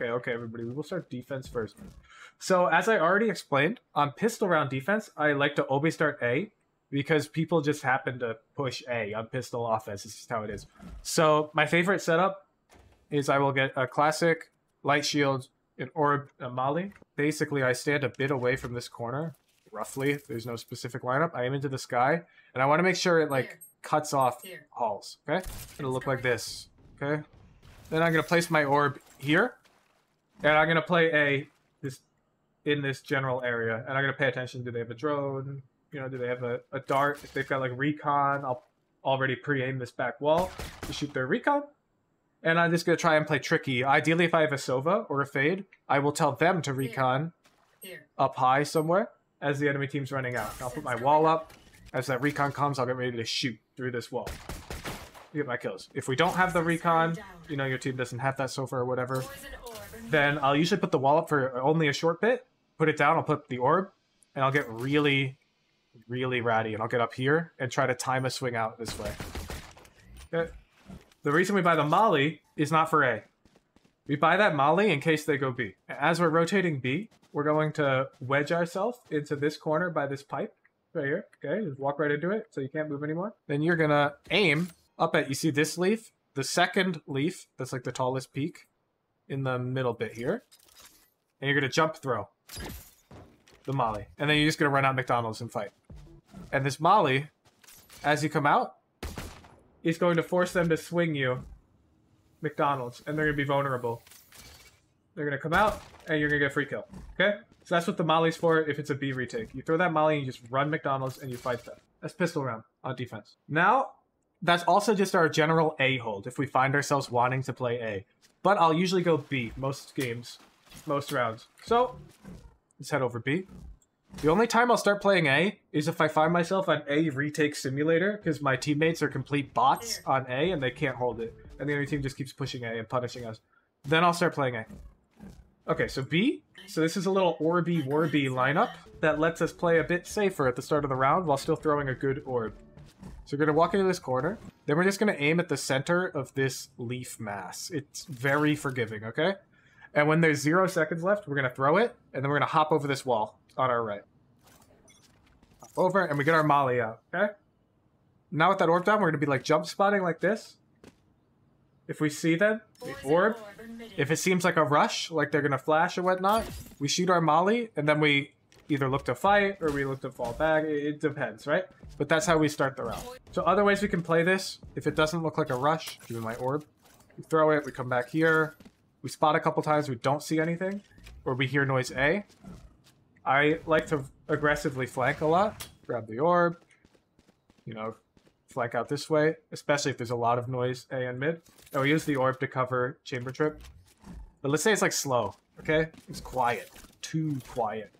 Okay, everybody. We will start defense first. So, as I already explained, on pistol round defense, I like to always start A because people just happen to push A on pistol offense. This is how it is. So, my favorite setup is I will get a classic light shield, an orb, a molly. Basically, I stand a bit away from this corner, roughly. There's no specific lineup. I aim into the sky, and I want to make sure it like cuts off halls. Okay, it'll look like this. Okay, then I'm gonna place my orb here, and I'm gonna play A in this general area, and I'm gonna pay attention. Do they have a drone? You know, do they have a dart? If they've got like recon, I'll already pre-aim this back wall to shoot their recon. And I'm just gonna try and play tricky. Ideally, if I have a Sova or a Fade, I will tell them to recon up high somewhere as the enemy team's running out. I'll put my wall up. As that recon comes, I'll get ready to shoot through this wall. Get my kills. If we don't have the recon, you know, your team doesn't have that Sova or whatever, then I'll usually put the wall up for only a short bit, put it down, I'll put the orb, and I'll get really, really ratty, and I'll get up here and try to time a swing out this way. Okay. The reason we buy the molly is not for A. We buy that molly in case they go B. As we're rotating B, we're going to wedge ourselves into this corner by this pipe right here. Okay, just walk right into it so you can't move anymore. Then you're gonna aim up at, you see this leaf? The second leaf, that's like the tallest peak in the middle bit here. And you're gonna jump throw the molly. And then you're just gonna run out McDonald's and fight. And this molly, as you come out, is going to force them to swing you McDonald's, and they're going to be vulnerable. They're going to come out, and you're going to get free kill. Okay? So that's what the molly's for if it's a B retake. You throw that molly, and you just run McDonald's, and you fight them. That's pistol round on defense. Now, that's also just our general A hold if we find ourselves wanting to play A. But I'll usually go B most games, most rounds. So, let's head over B. The only time I'll start playing A is if I find myself on A retake simulator because my teammates are complete bots on A and they can't hold it. And the other team just keeps pushing A and punishing us. Then I'll start playing A. Okay, so B. So this is a little Orby Warby lineup that lets us play a bit safer at the start of the round while still throwing a good orb. So we're going to walk into this corner. Then we're just going to aim at the center of this leaf mass. It's very forgiving, okay? And when there's 0 seconds left, we're going to throw it, and then we're going to hop over this wall on our right. Hop over, and we get our molly out, okay? Now with that orb down, we're going to be like jump spotting like this. If we see them, the orb, if it seems like a rush, like they're going to flash or whatnot, we shoot our molly, and then we either look to fight or we look to fall back. It depends, right? But that's how we start the round. So other ways we can play this, if it doesn't look like a rush, give me my orb. We throw it, we come back here. We spot a couple times, we don't see anything, or we hear noise A. I like to aggressively flank a lot. Grab the orb, you know, flank out this way, especially if there's a lot of noise A and mid. And we use the orb to cover chamber trip. But let's say it's like slow, okay? It's quiet, too quiet.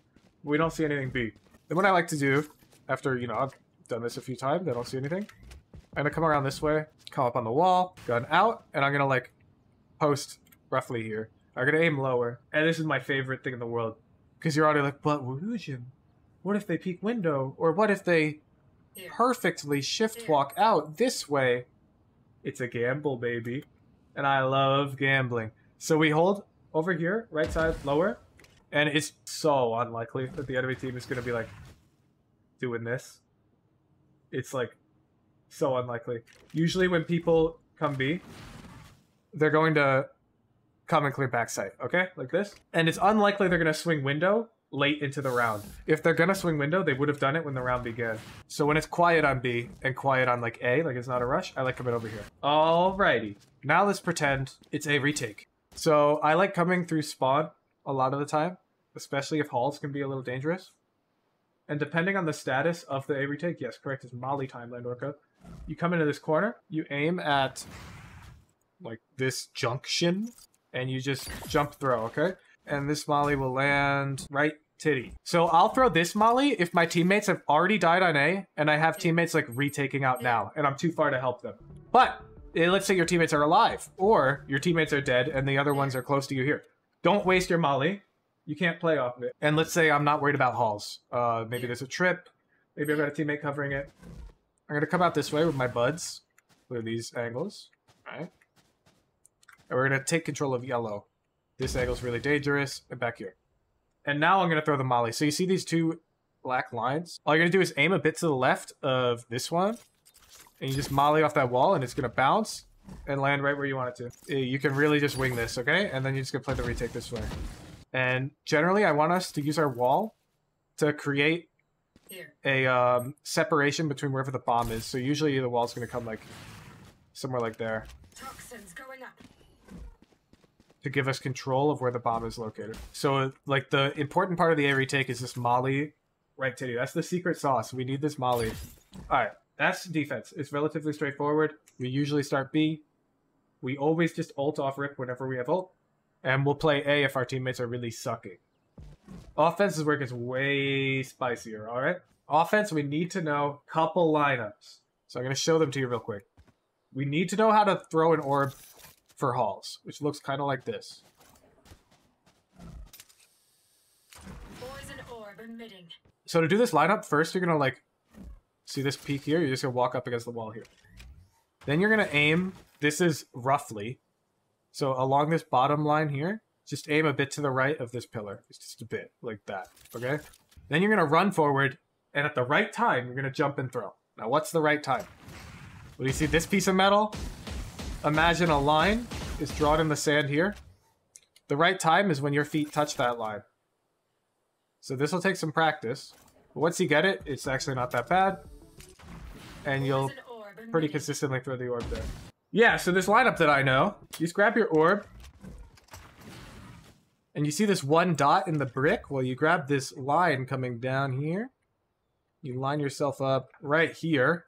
We don't see anything B. Then what I like to do, after, you know, I've done this a few times, I don't see anything. I'm gonna come around this way, come up on the wall, gun out, and I'm gonna like post roughly here. I'm gonna aim lower, and this is my favorite thing in the world, because you're already like, but Wujin, what if they peek window, or what if they perfectly shift walk out this way? It's a gamble, baby, and I love gambling. So we hold over here, right side, lower, and it's so unlikely that the enemy team is gonna be like doing this. It's like so unlikely. Usually when people come B, they're going to come and clear backside, okay? Like this. And it's unlikely they're going to swing window late into the round. If they're going to swing window, they would have done it when the round began. So when it's quiet on B and quiet on like A, like it's not a rush, I like coming over here. Alrighty. Now let's pretend it's a retake. So I like coming through spawn a lot of the time, especially if halls can be a little dangerous. And depending on the status of the A retake, yes, correct, it's molly time, Landorca. You come into this corner, you aim at like this junction, and you just jump throw, okay? And this molly will land right titty. So I'll throw this molly if my teammates have already died on A, and I have teammates like retaking out now, and I'm too far to help them. But let's say your teammates are alive, or your teammates are dead, and the other ones are close to you here. Don't waste your molly. You can't play off of it. And let's say I'm not worried about halls. Maybe there's a trip. Maybe I've got a teammate covering it. I'm going to come out this way with my buds. Clear these angles. All right. And we're going to take control of yellow. This angle's really dangerous. And back here. And now I'm going to throw the molly. So you see these two black lines? All you're going to do is aim a bit to the left of this one. And you just molly off that wall, and it's going to bounce and land right where you want it to. You can really just wing this, okay? And then you're just going to play the retake this way. And generally, I want us to use our wall to create a separation between wherever the bomb is. So usually the wall's going to come like somewhere like there. Toxins going up. To give us control of where the bomb is located. So like the important part of the A retake is this molly right to you. That's the secret sauce. We need this molly. All right, that's defense. It's relatively straightforward. We usually start B. We always just ult off rip whenever we have ult. And we'll play A if our teammates are really sucking. Offense is where it gets way spicier, all right? Offense, we need to know a couple lineups. So I'm going to show them to you real quick. We need to know how to throw an orb for halls, which looks kind of like this. Poison orb emitting. So to do this lineup, first you're going to like, see this peak here? You're just going to walk up against the wall here. Then you're going to aim, this is roughly, so along this bottom line here, just aim a bit to the right of this pillar. It's just a bit, like that, okay? Then you're going to run forward, and at the right time, you're going to jump and throw. Now, what's the right time? Well, you see this piece of metal? Imagine a line is drawn in the sand here. The right time is when your feet touch that line. So this will take some practice. But once you get it, it's actually not that bad. And you'll pretty consistently throw the orb there. Yeah, so this lineup that I know, you just grab your orb, and you see this one dot in the brick? Well, you grab this line coming down here. You line yourself up right here.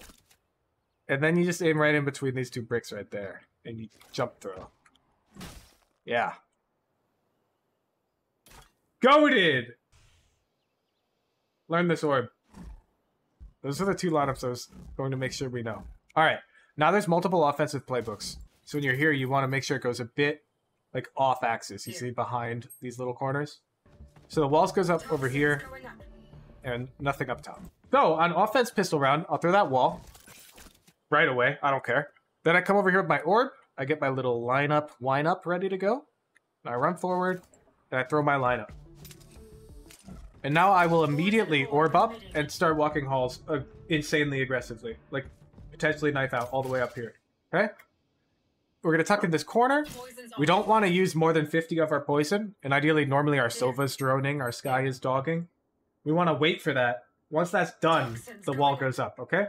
And then you just aim right in between these two bricks right there. And you jump throw. Yeah. Goated! Learn this orb. Those are the two lineups I was going to make sure we know. Alright, now there's multiple offensive playbooks. So when you're here, you want to make sure it goes a bit like off axis. You see behind these little corners? So the walls goes up over here and nothing up top. So on offense pistol round, I'll throw that wall right away. I don't care. Then I come over here with my orb. I get my little lineup, wind up ready to go. And I run forward and I throw my lineup. And now I will immediately orb up and start walking halls insanely aggressively. Like potentially knife out all the way up here. Okay? We're going to tuck in this corner. We don't want to use more than 50 of our poison. And ideally, normally our Sova's droning, our Sky is dogging. We want to wait for that. Once that's done, the wall goes up, okay?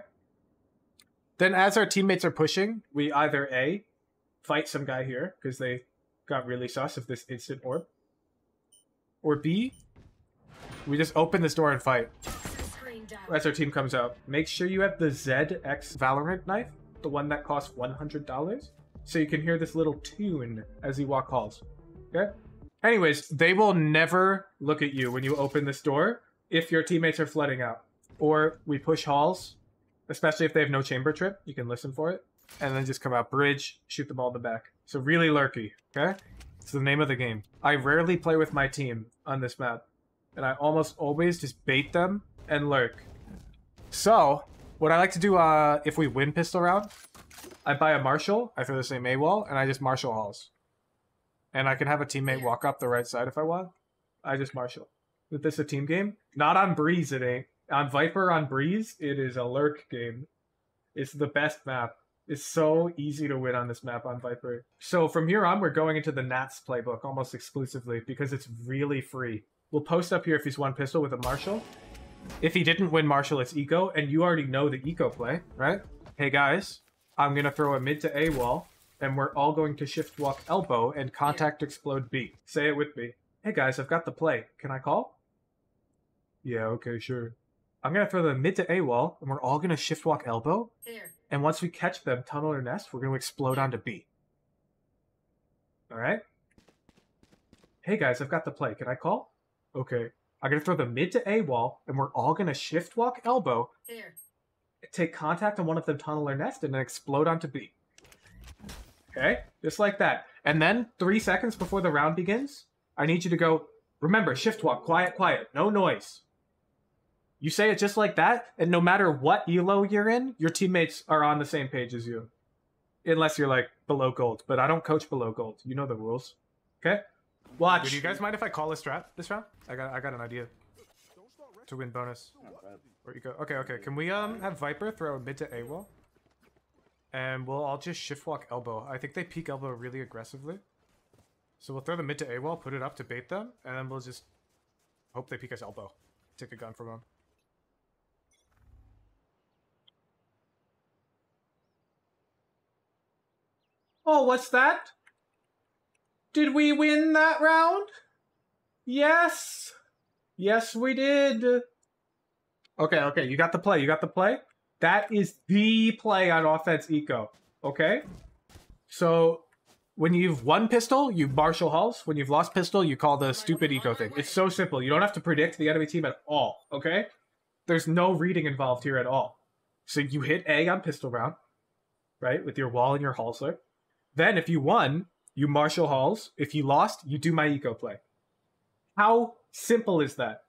Then as our teammates are pushing, we either A, fight some guy here, because they got really sus of this instant orb. Or B, we just open this door and fight. As our team comes out. Make sure you have the ZX Valorant knife, the one that costs $100. So you can hear this little tune as you walk halls. Okay? Anyways, they will never look at you when you open this door if your teammates are flooding out. Or we push halls, especially if they have no chamber trip. You can listen for it. And then just come out bridge, shoot them all in the back. So really lurky, okay? It's the name of the game. I rarely play with my team on this map. And I almost always just bait them and lurk. So, what I like to do if we win pistol round, I buy a Marshall, I throw the same A wall, and I just Marshall halls. And I can have a teammate walk up the right side if I want. I just Marshall. Is this a team game? Not on Breeze, it ain't. On Viper, on Breeze, it is a lurk game. It's the best map. It's so easy to win on this map on Viper. So from here on, we're going into the Nats playbook almost exclusively because it's really free. We'll post up here if he's won pistol with a Marshall. If he didn't win Marshall, it's Eco, and you already know the Eco play, right? Hey guys, I'm going to throw a mid to A wall, and we're all going to shift walk elbow and contact explode B. Say it with me. Hey guys, I've got the play. Can I call? Yeah, okay, sure. I'm going to throw the mid to A wall, and we're all going to shift walk elbow. Here. And once we catch them, tunnel or nest, we're going to explode onto B. Alright? Hey guys, I've got the play. Can I call? Okay. I'm going to throw the mid to A wall, and we're all going to shift walk elbow. Here. Take contact on one of them, tunnel or nest, and then explode onto B. Okay? Just like that. And then, 3 seconds before the round begins, I need you to go, remember, shift walk, quiet, quiet, no noise. You say it just like that, and no matter what elo you're in, your teammates are on the same page as you. Unless you're, like, below gold. But I don't coach below gold. You know the rules. Okay? Watch. Do you guys mind if I call a strat this round? I got an idea. To win bonus. Where you go? Okay. Can we have Viper throw mid to A wall? And we'll all just shift walk elbow. I think they peek elbow really aggressively. So we'll throw the mid to A wall, put it up to bait them, and then we'll just hope they peek us elbow. Take a gun from them. Oh, what's that? Did we win that round? Yes. Yes, we did. Okay. You got the play. That is the play on offense eco. Okay? So, when you've won pistol, you marshal halls. When you've lost pistol, you call the stupid eco thing. It's so simple. You don't have to predict the enemy team at all. Okay? There's no reading involved here at all. So you hit A on pistol round, right? With your wall and your halls there. Then, if you won, you marshal halls. If you lost, you do my eco play. How simple is that?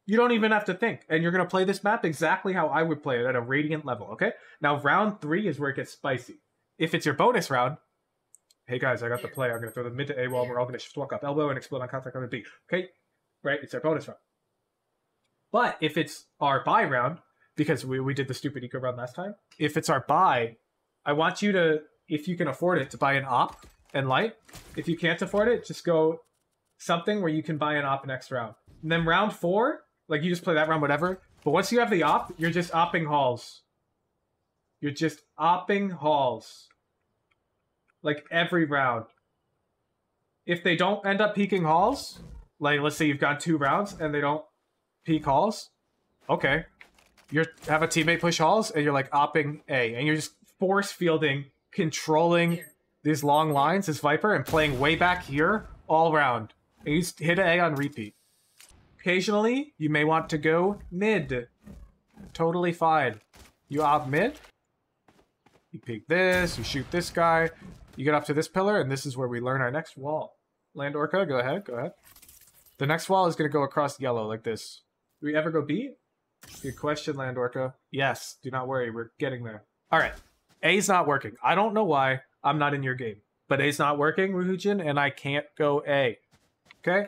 You don't even have to think. And you're going to play this map exactly how I would play it at a Radiant level, okay? Now, round 3 is where it gets spicy. If it's your bonus round, hey guys, I got the play. I'm going to throw the mid to A wall. We're all going to shift walk up elbow and explode on contact on B. Okay? Right? It's our bonus round. But if it's our buy round, because we did the stupid eco round last time, if it's our buy, I want you to, if you can afford it, to buy an op and light. If you can't afford it, just go something where you can buy an op next round. And then round 4, like you just play that round, whatever. But once you have the op, you're just opping halls. You're just opping halls. Like every round. If they don't end up peeking halls, like let's say you've got 2 rounds and they don't peek halls, okay. You have a teammate push halls and you're like opping A. And you're just force fielding, controlling these long lines as Viper and playing way back here all round. And you just hit an A on repeat. Occasionally, you may want to go mid. Totally fine. You op mid. You peek this, you shoot this guy. You get up to this pillar, and this is where we learn our next wall. Land Orca, go ahead. The next wall is going to go across yellow like this. Do we ever go B? Good question, Land Orca. Yes, do not worry, we're getting there. Alright, A's not working. I don't know why. I'm not in your game. But A's not working, Ruhujin, and I can't go A. Okay?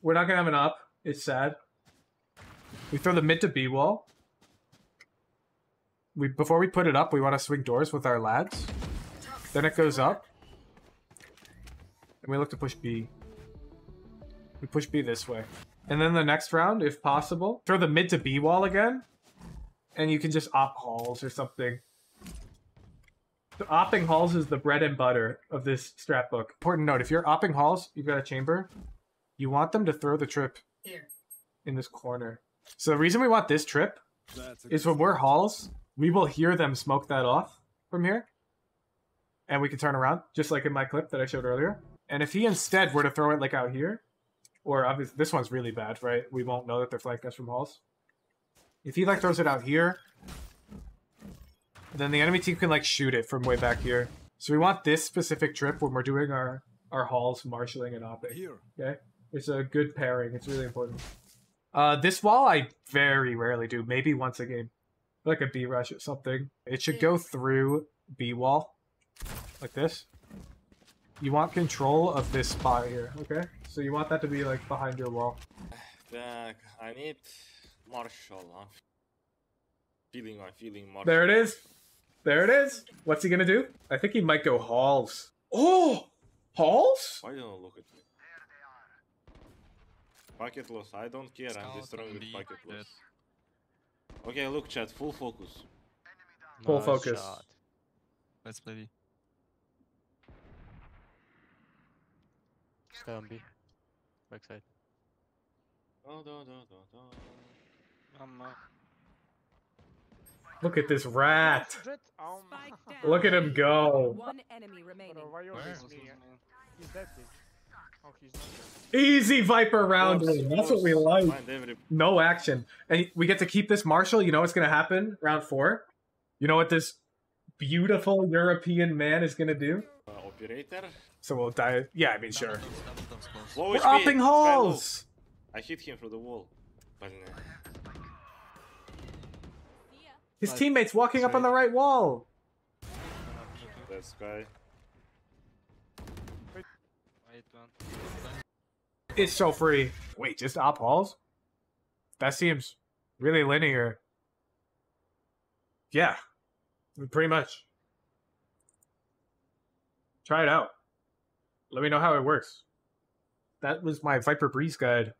We're not going to have an up. It's sad. We throw the mid to B wall. Before we put it up, we want to swing doors with our lads. Then it goes up. And we look to push B. We push B this way. And then the next round, if possible, throw the mid to B wall again. And you can just op halls or something. The opping halls is the bread and butter of this strat book. Important note, if you're opping halls, you've got a chamber. You want them to throw the trip in this corner. So the reason we want this trip is when we're halls, we will hear them smoke that off from here. And we can turn around, just like in my clip that I showed earlier. And if he instead were to throw it like out here, or obviously this one's really bad, right? We won't know that they're flanked us from halls. If he like throws it out here, then the enemy team can like shoot it from way back here. So we want this specific trip when we're doing our halls, marshalling and opping. Okay? It's a good pairing. It's really important. This wall I very rarely do. Maybe once a game. Like a B rush or something. It should go through B wall. Like this. You want control of this spot here, okay? So you want that to be like behind your wall. Так, I need Marshall. I'm feeling Marshall. There it is. There it is. What's he gonna do? I think he might go halls. Oh! Halls? Why don't you look at me? Packet loss. I don't care. I'm destroying with packet loss. Okay, look, chat. Full focus. Full focus. Shot. Let's play B. Stay on B. Backside. Look at this rat. Jet? Spike down. Look at him go. One enemy remaining. Bro, why you Where? always me? He's dead, dude. Oh, he's not dead. Easy Viper round Close, win. That's what we close. like. Find every... No action. And we get to keep this Marshall. You know what's gonna happen? Round 4. You know what this beautiful European man is gonna do? Operator. So we'll die. Yeah, I mean, sure. Double close. Low We're HP. upping Sky halls. low. I hit him through the wall. But His teammate's walking up on the right wall. that guy. It's so free. Wait, just op halls? That seems really linear. Yeah, pretty much. Try it out. Let me know how it works. That was my Viper Breeze guide.